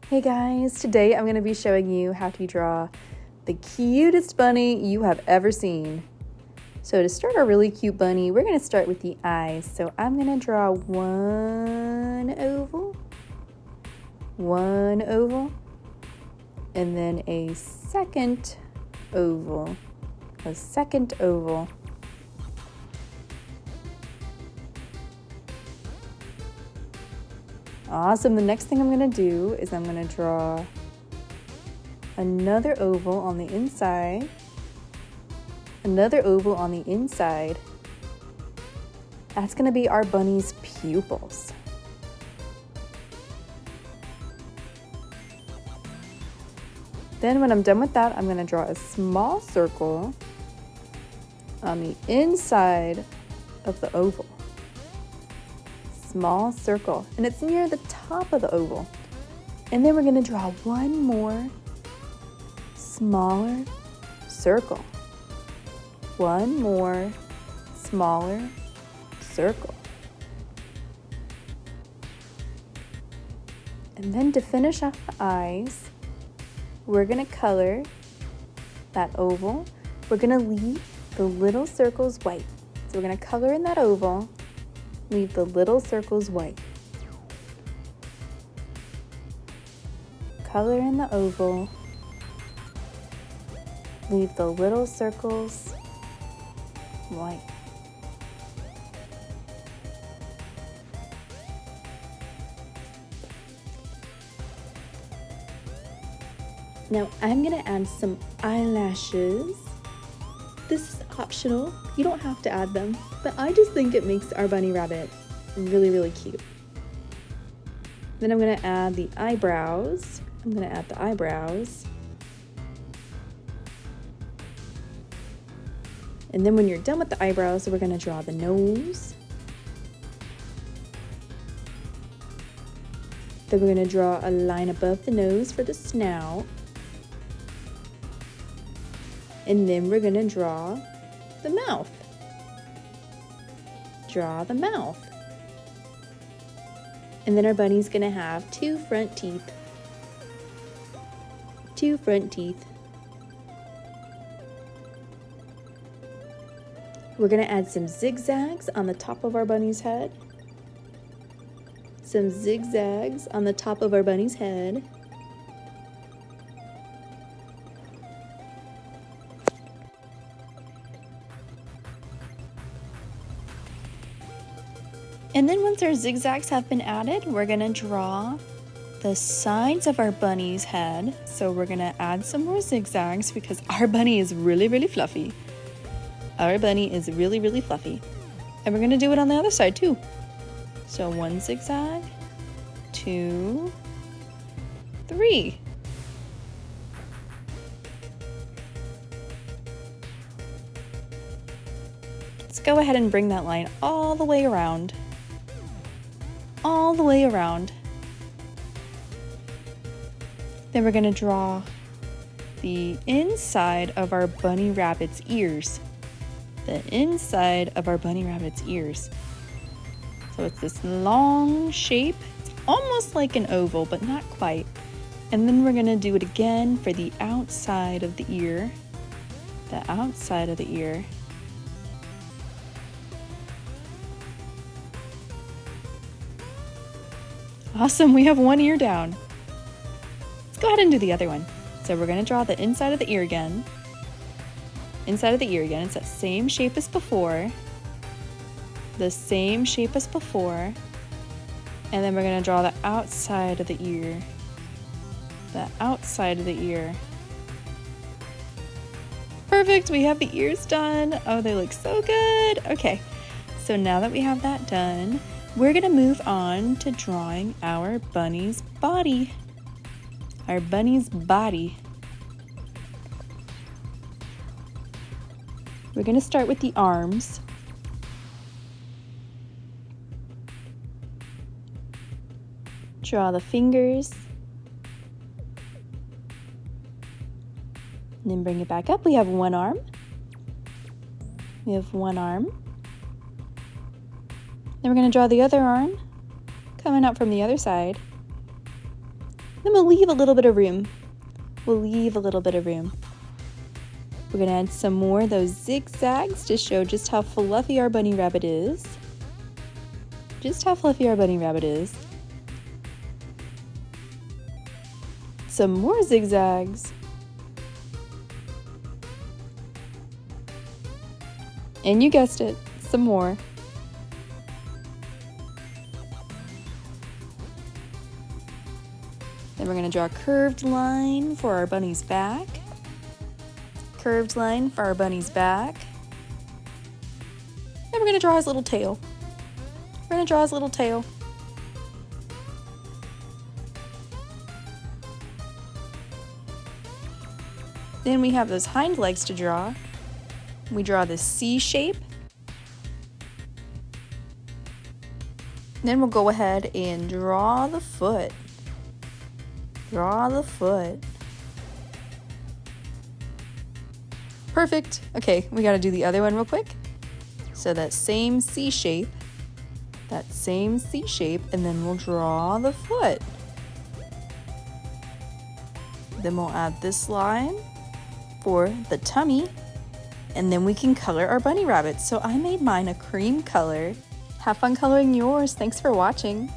Hey guys, today I'm going to be showing you how to draw the cutest bunny you have ever seen. So to start our really cute bunny, we're going to start with the eyes. So I'm going to draw one oval, and then a second oval. Awesome. The next thing I'm going to do is I'm going to draw another oval on the inside, another oval on the inside. That's going to be our bunny's pupils. Then when I'm done with that, I'm going to draw a small circle on the inside of the oval. Small circle, and it's near the top of the oval. And then we're going to draw one more smaller circle. One more smaller circle. And then to finish off the eyes, we're going to color that oval. We're going to leave the little circles white. So we're going to color in that oval. Leave the little circles white. Color in the oval. Leave the little circles white. Now I'm going to add some eyelashes. This is optional, you don't have to add them, but I just think it makes our bunny rabbit really, really cute. Then I'm going to add the eyebrows. And then when you're done with the eyebrows, we're going to draw the nose. Then we're going to draw a line above the nose for the snout. And then we're going to draw the mouth. Draw the mouth. And then our bunny's going to have two front teeth. We're going to add some zigzags on the top of our bunny's head. And then once our zigzags have been added, we're going to draw the sides of our bunny's head. So we're going to add some more zigzags because our bunny is really, really fluffy. And we're going to do it on the other side too. So one zigzag, 2, 3. Let's go ahead and bring that line all the way around. Then we're going to draw the inside of our bunny rabbit's ears. So it's this long shape. It's almost like an oval, but not quite. And then we're going to do it again for the outside of the ear. Awesome, we have one ear down. Let's go ahead and do the other one. So we're going to draw the inside of the ear again. It's the same shape as before. And then we're going to draw the outside of the ear. Perfect, we have the ears done. Oh, they look so good. Okay, so now that we have that done, we're going to move on to drawing our bunny's body. We're going to start with the arms. Draw the fingers. And then bring it back up. We have one arm. Then we're going to draw the other arm coming out from the other side. Then we'll leave a little bit of room. We'll leave a little bit of room. We're gonna add some more of those zigzags to show just how fluffy our bunny rabbit is. Just how fluffy our bunny rabbit is. Some more zigzags. And you guessed it, some more. Then we're gonna draw a curved line for our bunny's back. Curved line for our bunny's back. Then we're gonna draw his little tail. We're gonna draw his little tail. Then we have those hind legs to draw. We draw this C shape. Then we'll go ahead and draw the foot. Draw the foot. Perfect. Okay, we gotta do the other one real quick. So that same C shape, and then we'll draw the foot. Then we'll add this line for the tummy, and then we can color our bunny rabbit. So I made mine a cream color. Have fun coloring yours. Thanks for watching.